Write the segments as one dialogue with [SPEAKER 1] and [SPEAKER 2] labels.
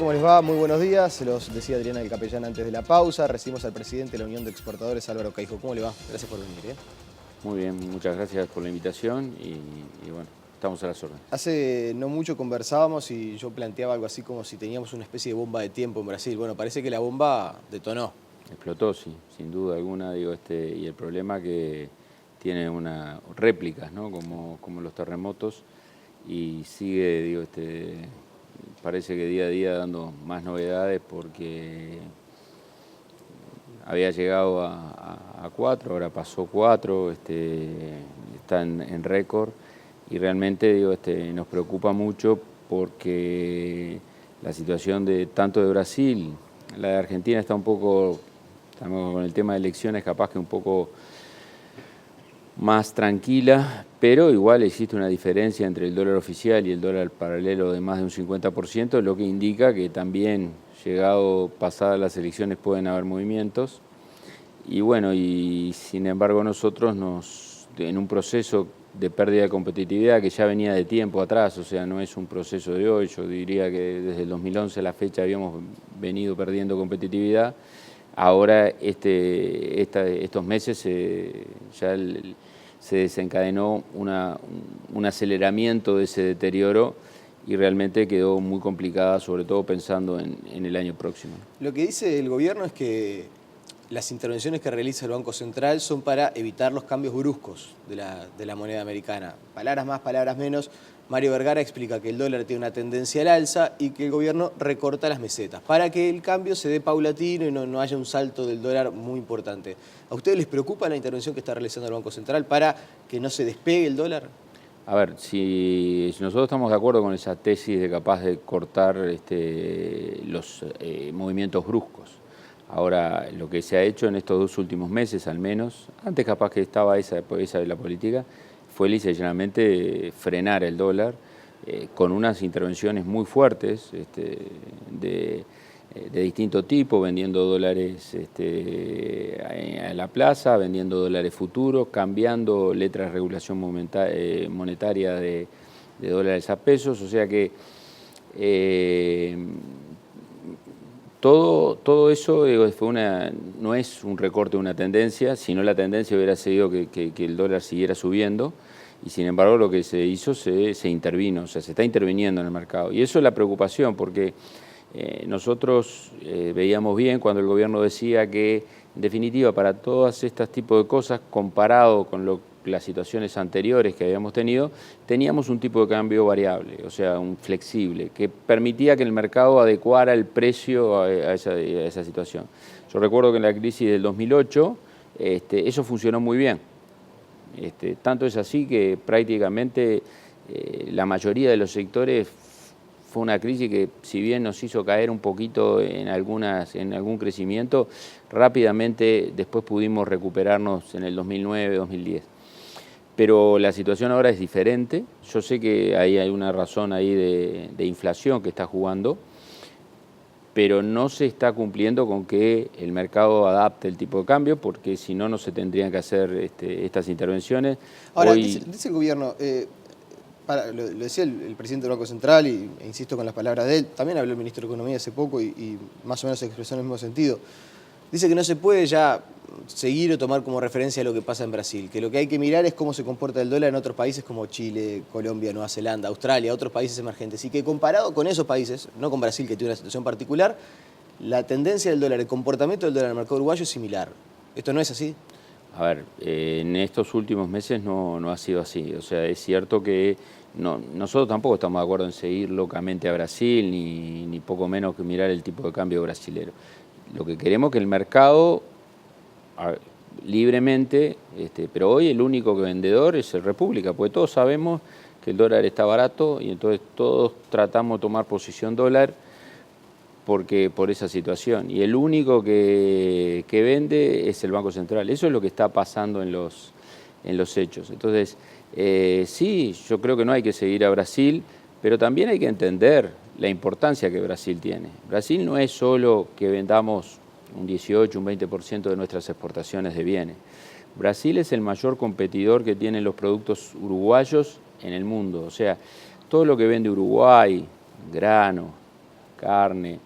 [SPEAKER 1] ¿Cómo les va? Muy buenos días. Se los decía Adriana del Capellán antes de la pausa. Recibimos al presidente de la Unión de Exportadores, Álvaro Caijo. ¿Cómo le va? Gracias por venir.
[SPEAKER 2] Muy bien, muchas gracias por la invitación y bueno, estamos a las órdenes.
[SPEAKER 1] Hace no mucho conversábamos y yo planteaba algo así como si teníamos una especie de bomba de tiempo en Brasil. Bueno, parece que la bomba detonó.
[SPEAKER 2] Explotó, sí, sin duda alguna, y el problema que tiene réplicas, ¿no? Como los terremotos, y sigue, parece que día a día dando más novedades porque había llegado a 4, ahora pasó 4, está en récord, y realmente nos preocupa mucho porque la situación tanto de Brasil, la de Argentina está un poco, estamos con el tema de elecciones capaz que un poco más tranquila, pero igual existe una diferencia entre el dólar oficial y el dólar paralelo de más de un 50%, lo que indica que también, pasadas las elecciones, pueden haber movimientos. Y bueno, y sin embargo nosotros en un proceso de pérdida de competitividad que ya venía de tiempo atrás, o sea, no es un proceso de hoy, yo diría que desde el 2011 a la fecha habíamos venido perdiendo competitividad. Ahora estos meses ya se desencadenó un aceleramiento de ese deterioro y realmente quedó muy complicada, sobre todo pensando en el año próximo.
[SPEAKER 1] Lo que dice el gobierno es que las intervenciones que realiza el Banco Central son para evitar los cambios bruscos de la moneda americana. Palabras más, palabras menos. Mario Vergara explica que el dólar tiene una tendencia al alza y que el gobierno recorta las mesetas para que el cambio se dé paulatino y no haya un salto del dólar muy importante. ¿A ustedes les preocupa la intervención que está realizando el Banco Central para que no se despegue el dólar?
[SPEAKER 2] A ver, si nosotros estamos de acuerdo con esa tesis de capaz de cortar los movimientos bruscos. Ahora, lo que se ha hecho en estos 2 últimos meses al menos, antes capaz que estaba esa de la política, fue lisa y llanamente frenar el dólar con unas intervenciones muy fuertes de distinto tipo, vendiendo dólares a la plaza, vendiendo dólares futuros, cambiando letras de regulación monetaria de dólares a pesos, o sea que todo eso no es un recorte de una tendencia, sino la tendencia hubiera sido que el dólar siguiera subiendo, y sin embargo lo que se hizo se intervino, o sea, se está interviniendo en el mercado. Y eso es la preocupación, porque nosotros veíamos bien cuando el gobierno decía que, en definitiva, para todos estos tipos de cosas, comparado con las situaciones anteriores que habíamos tenido, teníamos un tipo de cambio variable, o sea, un flexible, que permitía que el mercado adecuara el precio a esa situación. Yo recuerdo que en la crisis del 2008 eso funcionó muy bien. Tanto es así que prácticamente la mayoría de los sectores fue una crisis que, si bien nos hizo caer un poquito en algún crecimiento, rápidamente después pudimos recuperarnos en el 2009, 2010. Pero la situación ahora es diferente. Yo sé que ahí hay una razón ahí de inflación que está jugando, pero no se está cumpliendo con que el mercado adapte el tipo de cambio, porque si no, no se tendrían que hacer estas intervenciones.
[SPEAKER 1] Ahora, dice el gobierno, lo decía el presidente del Banco Central, e insisto con las palabras de él, también habló el ministro de Economía hace poco y más o menos se expresó en el mismo sentido. Dice que no se puede ya seguir o tomar como referencia lo que pasa en Brasil, que lo que hay que mirar es cómo se comporta el dólar en otros países como Chile, Colombia, Nueva Zelanda, Australia, otros países emergentes, y que comparado con esos países, no con Brasil que tiene una situación particular, la tendencia del dólar, el comportamiento del dólar en el mercado uruguayo es similar. ¿Esto no es así?
[SPEAKER 2] A ver, en estos últimos meses no ha sido así. O sea, es cierto que nosotros tampoco estamos de acuerdo en seguir locamente a Brasil, ni poco menos que mirar el tipo de cambio brasilero. Lo que queremos es que el mercado, libremente, pero hoy el único vendedor es el República, porque todos sabemos que el dólar está barato y entonces todos tratamos de tomar posición dólar por esa situación. Y el único que vende es el Banco Central. Eso es lo que está pasando en los hechos. Entonces, sí, yo creo que no hay que seguir a Brasil, pero también hay que entender la importancia que Brasil tiene. Brasil no es solo que vendamos un 18, un 20% de nuestras exportaciones de bienes. Brasil es el mayor competidor que tienen los productos uruguayos en el mundo. O sea, todo lo que vende Uruguay, grano, carne.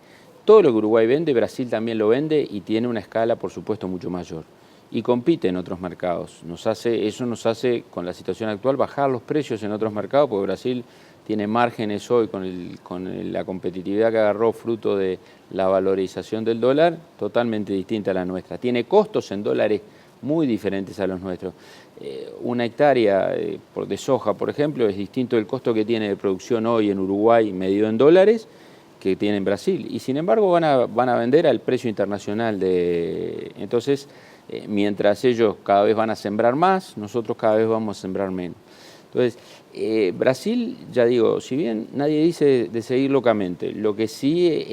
[SPEAKER 2] Todo lo que Uruguay vende, Brasil también lo vende y tiene una escala, por supuesto, mucho mayor. Y compite en otros mercados. Eso nos hace, con la situación actual, bajar los precios en otros mercados, porque Brasil tiene márgenes hoy con la competitividad que agarró fruto de la valorización del dólar, totalmente distinta a la nuestra. Tiene costos en dólares muy diferentes a los nuestros. Una hectárea de soja, por ejemplo, es distinto el costo que tiene de producción hoy en Uruguay medido en dólares que tiene en Brasil. Y sin embargo van a vender al precio internacional. Entonces, mientras ellos cada vez van a sembrar más, nosotros cada vez vamos a sembrar menos. Entonces, Brasil, ya digo, si bien nadie dice de seguir locamente, lo que sí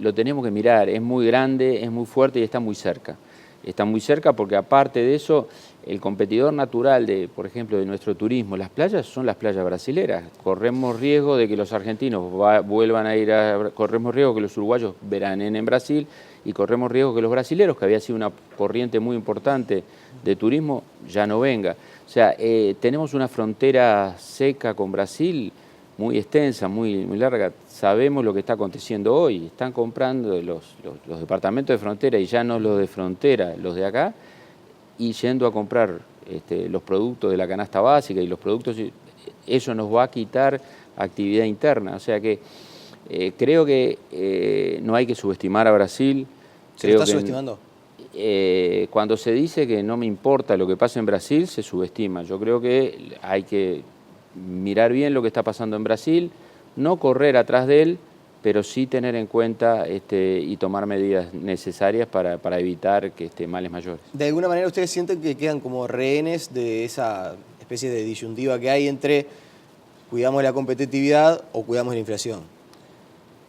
[SPEAKER 2] lo tenemos que mirar, es muy grande, es muy fuerte y está muy cerca. Está muy cerca porque aparte de eso, el competidor natural por ejemplo, de nuestro turismo, las playas son las playas brasileras. Corremos riesgo de que los argentinos vuelvan a ir corremos riesgo que los uruguayos veranen en Brasil y corremos riesgo que los brasileros, que había sido una corriente muy importante de turismo, ya no venga. O sea, tenemos una frontera seca con Brasil muy extensa, muy larga. Sabemos lo que está aconteciendo hoy. Están comprando los departamentos de frontera y ya no los de frontera, los de acá, y yendo a comprar los productos de la canasta básica y los productos, eso nos va a quitar actividad interna. O sea que creo que no hay que subestimar a Brasil.
[SPEAKER 1] ¿Se lo está subestimando?
[SPEAKER 2] Cuando se dice que no me importa lo que pasa en Brasil, se subestima. Yo creo que hay que mirar bien lo que está pasando en Brasil, no correr atrás de él, pero sí tener en cuenta y tomar medidas necesarias para evitar males mayores.
[SPEAKER 1] ¿De alguna manera ustedes sienten que quedan como rehenes de esa especie de disyuntiva que hay entre cuidamos la competitividad o cuidamos la inflación?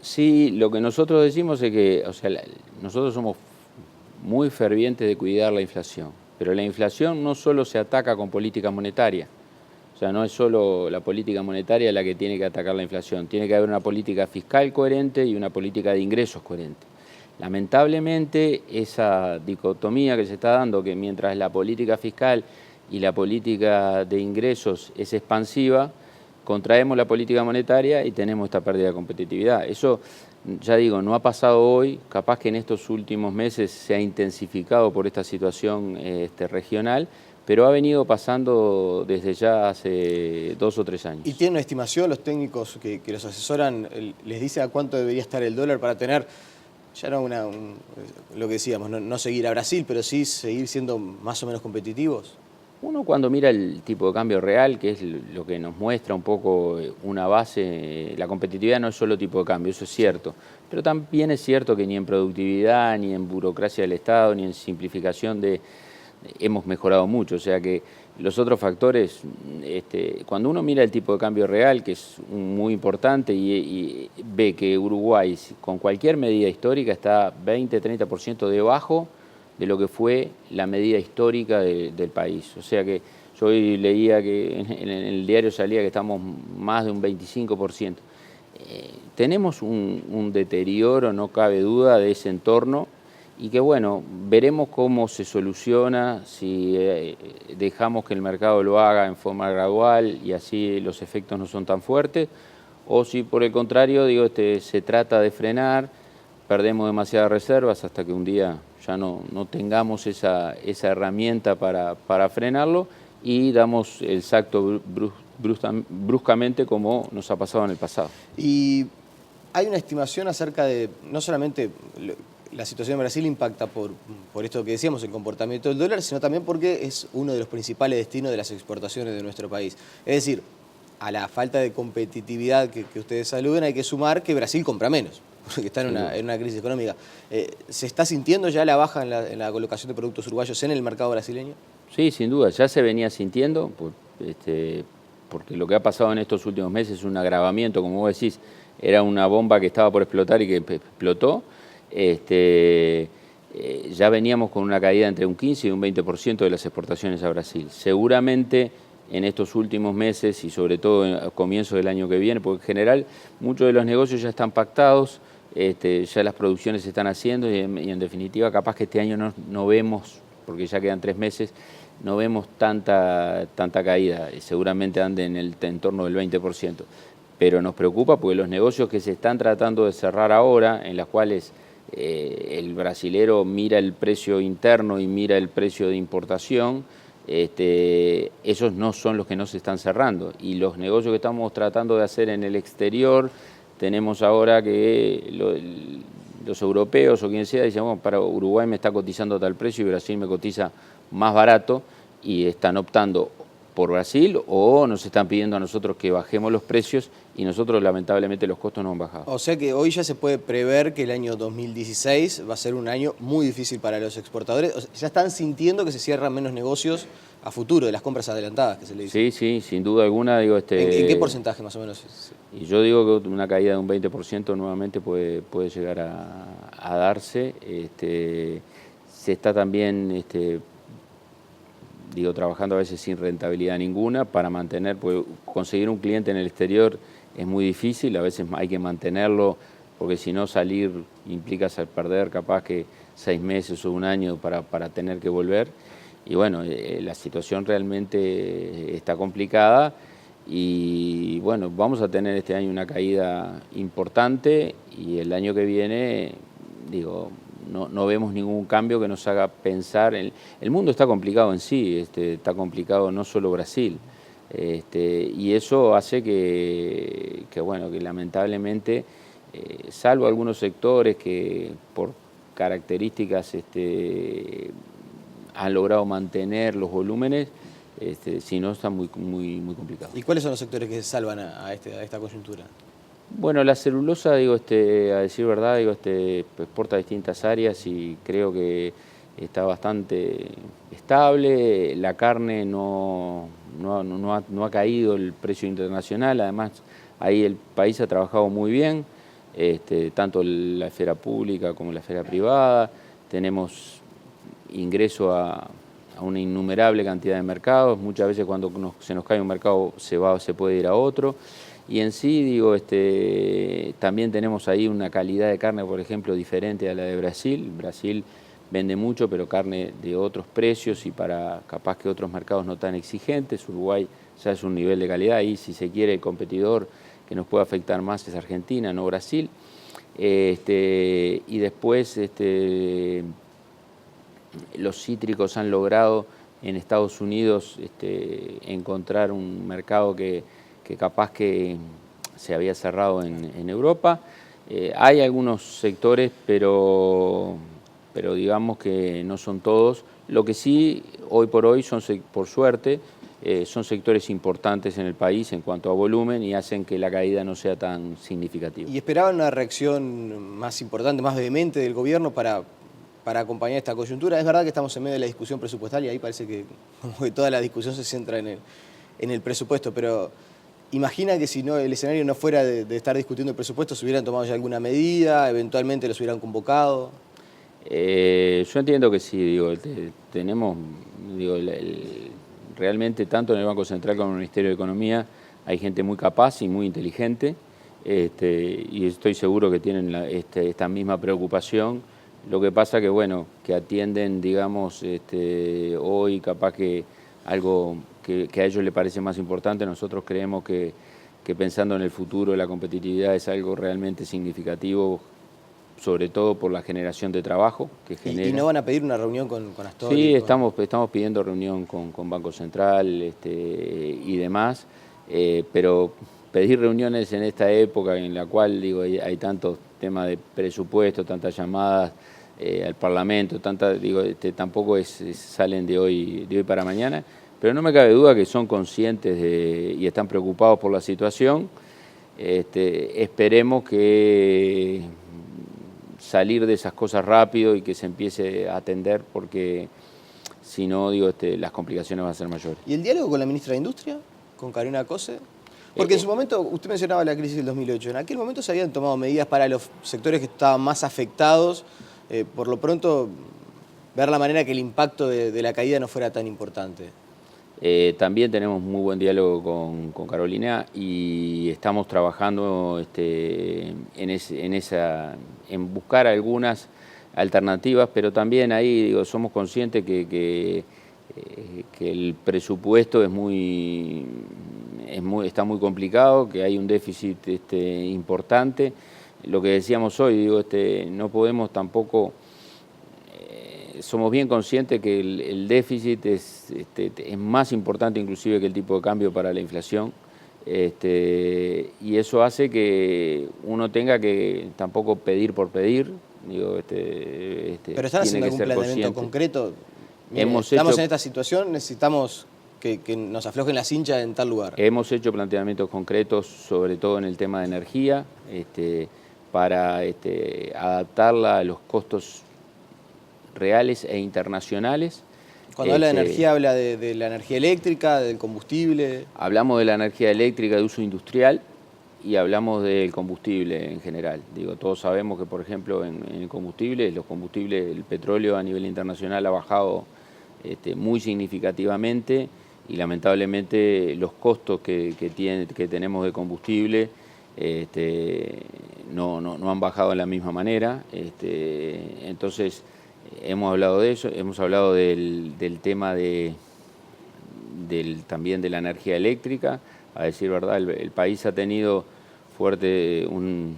[SPEAKER 2] Sí, lo que nosotros decimos es que, nosotros somos muy fervientes de cuidar la inflación, pero la inflación no solo se ataca con política monetaria. O sea, no es solo la política monetaria la que tiene que atacar la inflación, tiene que haber una política fiscal coherente y una política de ingresos coherente. Lamentablemente, esa dicotomía que se está dando, que mientras la política fiscal y la política de ingresos es expansiva, contraemos la política monetaria y tenemos esta pérdida de competitividad. Eso, ya digo, no ha pasado hoy, capaz que en estos últimos meses se ha intensificado por esta situación regional, pero ha venido pasando desde ya hace 2 o 3 años.
[SPEAKER 1] ¿Y tienen una estimación los técnicos que los asesoran? ¿Les dice a cuánto debería estar el dólar para tener, ya no lo que decíamos, no seguir a Brasil, pero sí seguir siendo más o menos competitivos?
[SPEAKER 2] Uno cuando mira el tipo de cambio real, que es lo que nos muestra un poco una base, la competitividad no es solo tipo de cambio, eso es cierto, pero también es cierto que ni en productividad, ni en burocracia del Estado, ni en simplificación hemos mejorado mucho, o sea que los otros factores, cuando uno mira el tipo de cambio real, que es muy importante, y ve que Uruguay, con cualquier medida histórica, está 20-30% debajo de lo que fue la medida histórica del país. O sea que yo hoy leía que en el diario salía que estamos más de un 25%. Tenemos un deterioro, no cabe duda, de ese entorno, y que bueno, veremos cómo se soluciona, si dejamos que el mercado lo haga en forma gradual y así los efectos no son tan fuertes, o si por el contrario, se trata de frenar, perdemos demasiadas reservas hasta que un día ya no tengamos esa herramienta para frenarlo y damos el salto bruscamente como nos ha pasado en el pasado.
[SPEAKER 1] Y hay una estimación acerca de, no solamente la situación en Brasil impacta por esto que decíamos, el comportamiento del dólar, sino también porque es uno de los principales destinos de las exportaciones de nuestro país. Es decir, a la falta de competitividad que ustedes aluden, hay que sumar que Brasil compra menos, porque está en una crisis económica. ¿Se está sintiendo ya la baja en la colocación de productos uruguayos en el mercado brasileño?
[SPEAKER 2] Sí, sin duda, ya se venía sintiendo, porque lo que ha pasado en estos últimos meses es un agravamiento, como vos decís, era una bomba que estaba por explotar y que explotó. Ya veníamos con una caída entre un 15 y un 20% de las exportaciones a Brasil. Seguramente en estos últimos meses y sobre todo a comienzos del año que viene, porque en general muchos de los negocios ya están pactados, ya las producciones se están haciendo y en definitiva capaz que este año no vemos, porque ya quedan 3 meses, no vemos tanta caída, seguramente ande en el entorno del 20%. pero nos preocupa porque los negocios que se están tratando de cerrar ahora, en las cuales el brasilero mira el precio interno y mira el precio de importación, esos no son los que no se están cerrando. Y los negocios que estamos tratando de hacer en el exterior, tenemos ahora que los europeos o quien sea dicen, bueno, para Uruguay me está cotizando a tal precio y Brasil me cotiza más barato, y están optando por Brasil, o nos están pidiendo a nosotros que bajemos los precios, y nosotros lamentablemente los costos no han bajado.
[SPEAKER 1] O sea que hoy ya se puede prever que el año 2016 va a ser un año muy difícil para los exportadores. O sea, ya están sintiendo que se cierran menos negocios a futuro de las compras adelantadas, que se le dice.
[SPEAKER 2] Sí, sí, sin duda alguna. Digo,
[SPEAKER 1] ¿En qué porcentaje más o menos?
[SPEAKER 2] Y yo digo que una caída de un 20% nuevamente puede llegar a darse. Se está también trabajando a veces sin rentabilidad ninguna para mantener, pues conseguir un cliente en el exterior es muy difícil, a veces hay que mantenerlo, porque si no salir implica perder capaz que 6 meses o un año para tener que volver. Y bueno, la situación realmente está complicada, y bueno, vamos a tener este año una caída importante, y el año que viene, no vemos ningún cambio que nos haga pensar. El mundo está complicado en sí, está complicado no solo Brasil, y eso hace que lamentablemente, salvo algunos sectores que por características han logrado mantener los volúmenes, si no está muy complicado.
[SPEAKER 1] ¿Y cuáles son los sectores que se salvan a esta coyuntura?
[SPEAKER 2] Bueno, la celulosa, a decir verdad, exporta a distintas áreas y creo que está bastante estable. La carne no ha caído el precio internacional, además ahí el país ha trabajado muy bien, tanto la esfera pública como la esfera privada. Tenemos ingreso a una innumerable cantidad de mercados. Muchas veces cuando se nos cae un mercado se puede ir a otro. Y en sí, también tenemos ahí una calidad de carne, por ejemplo, diferente a la de Brasil. Brasil vende mucho, pero carne de otros precios y para capaz que otros mercados no tan exigentes. Uruguay ya es un nivel de calidad, y si se quiere el competidor que nos puede afectar más es Argentina, no Brasil. Y después los cítricos han logrado en Estados Unidos encontrar un mercado que capaz que se había cerrado en Europa. Hay algunos sectores, pero digamos que no son todos. Lo que sí, hoy por hoy, por suerte, son sectores importantes en el país en cuanto a volumen, y hacen que la caída no sea tan significativa.
[SPEAKER 1] ¿Y esperaban una reacción más importante, más vehemente del gobierno para acompañar esta coyuntura? Es verdad que estamos en medio de la discusión presupuestal, y ahí parece que toda la discusión se centra en el presupuesto, pero ¿imagina que si no, el escenario no fuera de estar discutiendo el presupuesto, se hubieran tomado ya alguna medida, eventualmente los hubieran convocado?
[SPEAKER 2] Yo entiendo que sí, tenemos, realmente tanto en el Banco Central como en el Ministerio de Economía hay gente muy capaz y muy inteligente, y estoy seguro que tienen esta misma preocupación. Lo que pasa que atienden, hoy capaz que algo que a ellos les parece más importante. Nosotros creemos que pensando en el futuro, la competitividad es algo realmente significativo, sobre todo por la generación de trabajo que genera.
[SPEAKER 1] ¿Y no van a pedir una reunión con Astori?
[SPEAKER 2] Sí, estamos pidiendo reunión con Banco Central y demás, pero pedir reuniones en esta época en la cual hay tantos temas de presupuesto, tantas llamadas al Parlamento, tampoco salen de hoy para mañana. Pero no me cabe duda que son conscientes y están preocupados por la situación. Esperemos que salir de esas cosas rápido y que se empiece a atender, porque si no, las complicaciones van a ser mayores.
[SPEAKER 1] ¿Y el diálogo con la ministra de Industria, con Karina Cose? Porque en su momento, usted mencionaba la crisis del 2008, en aquel momento se habían tomado medidas para los sectores que estaban más afectados, por lo pronto ver la manera que el impacto de la caída no fuera tan importante.
[SPEAKER 2] También tenemos muy buen diálogo con Carolina, y estamos trabajando en buscar algunas alternativas, pero también ahí somos conscientes que el presupuesto es está muy complicado, que hay un déficit importante. Lo que decíamos hoy, digo, no podemos tampoco, somos bien conscientes que el déficit es más importante inclusive que el tipo de cambio para la inflación. Y eso hace que uno tenga que tampoco pedir por pedir. Digo,
[SPEAKER 1] ¿Pero están haciendo algún planteamiento concreto? Estamos en esta situación, necesitamos que nos aflojen la cincha en tal lugar.
[SPEAKER 2] Hemos hecho planteamientos concretos, sobre todo en el tema de energía, para adaptarla a los costos reales e internacionales.
[SPEAKER 1] Cuando habla de energía, habla de la energía eléctrica, del combustible.
[SPEAKER 2] Hablamos de la energía eléctrica de uso industrial y hablamos del combustible en general. Digo, todos sabemos que, por ejemplo, en el combustible, el petróleo a nivel internacional ha bajado muy significativamente y lamentablemente los costos que tenemos de combustible no han bajado de la misma manera. Entonces, hemos hablado de eso, hemos hablado del tema también de la energía eléctrica. A decir verdad, el país ha tenido un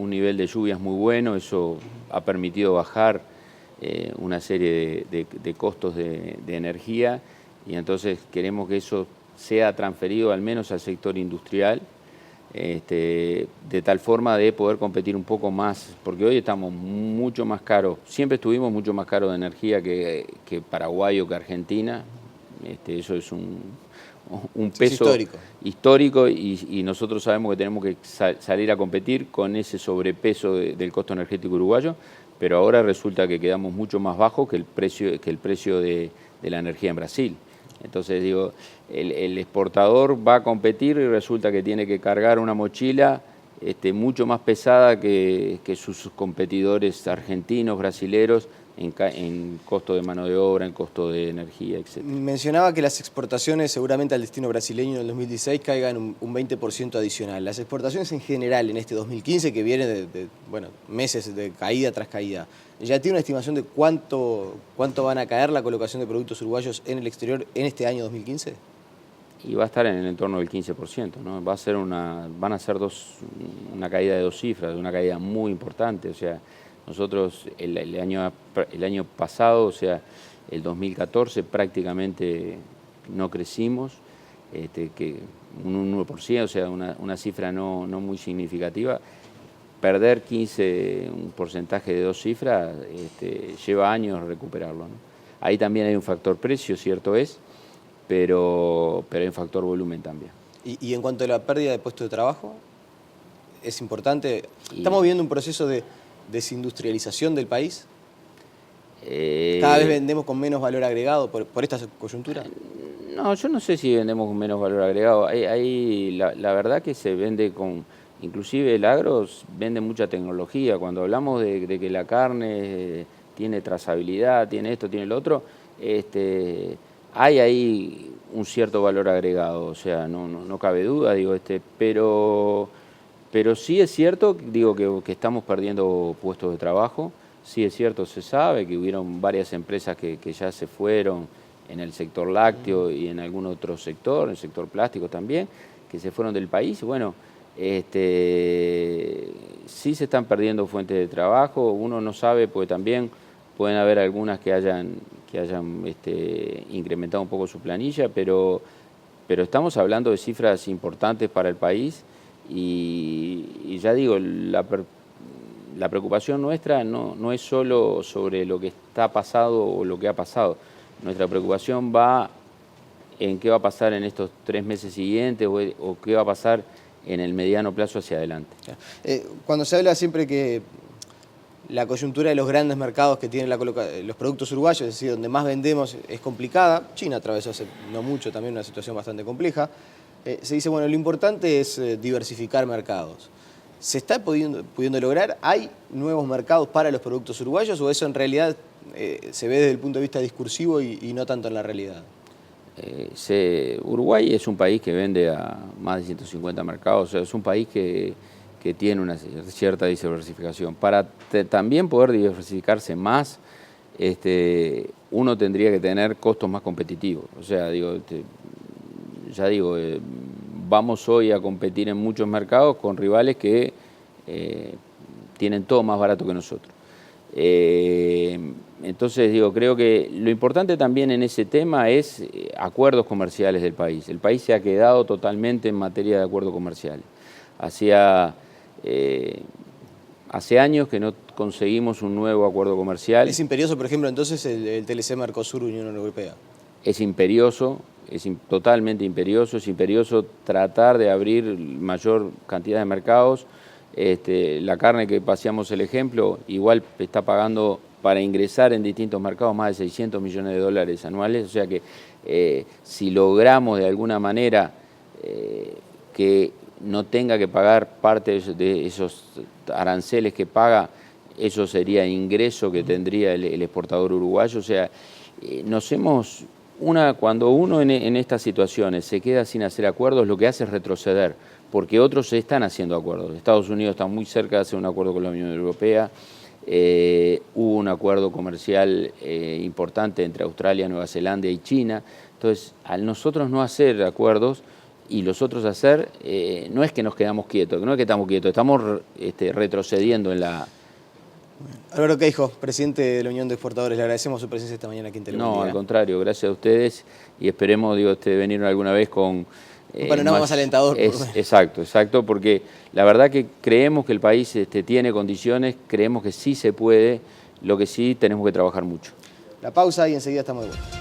[SPEAKER 2] nivel de lluvias muy bueno, eso ha permitido bajar una serie de costos de energía, y entonces queremos que eso sea transferido al menos al sector industrial, de tal forma de poder competir un poco más, porque hoy estamos mucho más caros, siempre estuvimos mucho más caros de energía que Paraguay o que Argentina. Eso es un peso histórico y nosotros sabemos que tenemos que salir a competir con ese sobrepeso del costo energético uruguayo, pero ahora resulta que quedamos mucho más bajos que el precio de la energía en Brasil. Entonces, digo, el exportador va a competir y resulta que tiene que cargar una mochila mucho más pesada que sus competidores argentinos, brasileros, en costo de mano de obra, en costo de energía, etc.
[SPEAKER 1] Mencionaba que las exportaciones seguramente al destino brasileño en el 2016 caigan un 20% adicional. Las exportaciones en general en este 2015, que viene de meses de caída tras caída, ¿ya tiene una estimación de cuánto van a caer la colocación de productos uruguayos en el exterior en este año 2015?
[SPEAKER 2] Y va a estar en el entorno del 15%, ¿no? Van a ser una caída de 2 cifras, una caída muy importante. O sea, nosotros el año pasado, o sea, el 2014, prácticamente no crecimos, que un 1%, o sea, una cifra no muy significativa. Perder un porcentaje de 2 cifras, lleva años recuperarlo, ¿no? Ahí también hay un factor precio, cierto es, pero hay un factor volumen también.
[SPEAKER 1] ¿Y en cuanto a la pérdida de puestos de trabajo? ¿Es importante? ¿Estamos viviendo un proceso de desindustrialización del país? ¿Cada vez vendemos con menos valor agregado por esta coyuntura?
[SPEAKER 2] No, yo no sé si vendemos con menos valor agregado. La verdad que se vende inclusive el agro vende mucha tecnología. Cuando hablamos de que la carne tiene trazabilidad, tiene esto, tiene lo otro, hay ahí un cierto valor agregado, o sea, no cabe duda, digo, pero sí es cierto, digo, que estamos perdiendo puestos de trabajo. Sí es cierto, se sabe que hubieron varias empresas que ya se fueron en el sector lácteo y en algún otro sector, en el sector plástico también, que se fueron del país. Bueno, sí se están perdiendo fuentes de trabajo, uno no sabe, porque también pueden haber algunas que hayan incrementado un poco su planilla, pero estamos hablando de cifras importantes para el país y ya digo, la preocupación nuestra no es solo sobre lo que está pasado o lo que ha pasado. Nuestra preocupación va en qué va a pasar en estos 3 meses siguientes o qué va a pasar en el mediano plazo hacia adelante.
[SPEAKER 1] Cuando se habla siempre que la coyuntura de los grandes mercados que tienen los productos uruguayos, es decir, donde más vendemos, es complicada. China atravesó hace no mucho también una situación bastante compleja. Se dice, bueno, lo importante es diversificar mercados. ¿Se está pudiendo lograr? ¿Hay nuevos mercados para los productos uruguayos o eso en realidad se ve desde el punto de vista discursivo y no tanto en la realidad?
[SPEAKER 2] Uruguay es un país que vende a más de 150 mercados, o sea, es un país que tiene una cierta diversificación. Para también poder diversificarse más, uno tendría que tener costos más competitivos. O sea, digo, ya digo, vamos hoy a competir en muchos mercados con rivales que tienen todo más barato que nosotros. Entonces, digo, creo que lo importante también en ese tema es acuerdos comerciales del país. El país se ha quedado totalmente en materia de acuerdos comerciales. Hace años que no conseguimos un nuevo acuerdo comercial.
[SPEAKER 1] ¿Es imperioso, por ejemplo, entonces el TLC Mercosur-Unión Europea?
[SPEAKER 2] Es imperioso, totalmente imperioso. Es imperioso tratar de abrir mayor cantidad de mercados. La carne que paseamos el ejemplo, igual está pagando para ingresar en distintos mercados más de 600 millones de dólares anuales. O sea que si logramos de alguna manera que no tenga que pagar parte de esos aranceles que paga, eso sería ingreso que tendría el exportador uruguayo. O sea, cuando uno en estas situaciones se queda sin hacer acuerdos, lo que hace es retroceder, porque otros se están haciendo acuerdos. Estados Unidos está muy cerca de hacer un acuerdo con la Unión Europea. Hubo un acuerdo comercial importante entre Australia, Nueva Zelanda y China. Entonces, al nosotros no hacer acuerdos y los otros hacer, no es que nos quedamos quietos, no es que estamos quietos, estamos retrocediendo en la...
[SPEAKER 1] Álvaro Queijo, presidente de la Unión de Exportadores, le agradecemos su presencia esta mañana aquí en Telemundo.
[SPEAKER 2] No, al contrario, gracias a ustedes y esperemos, venir alguna vez con...
[SPEAKER 1] un panorama más alentador.
[SPEAKER 2] Exacto, porque la verdad que creemos que el país tiene condiciones, creemos que sí se puede, lo que sí tenemos que trabajar mucho.
[SPEAKER 1] La pausa y enseguida estamos de vuelta.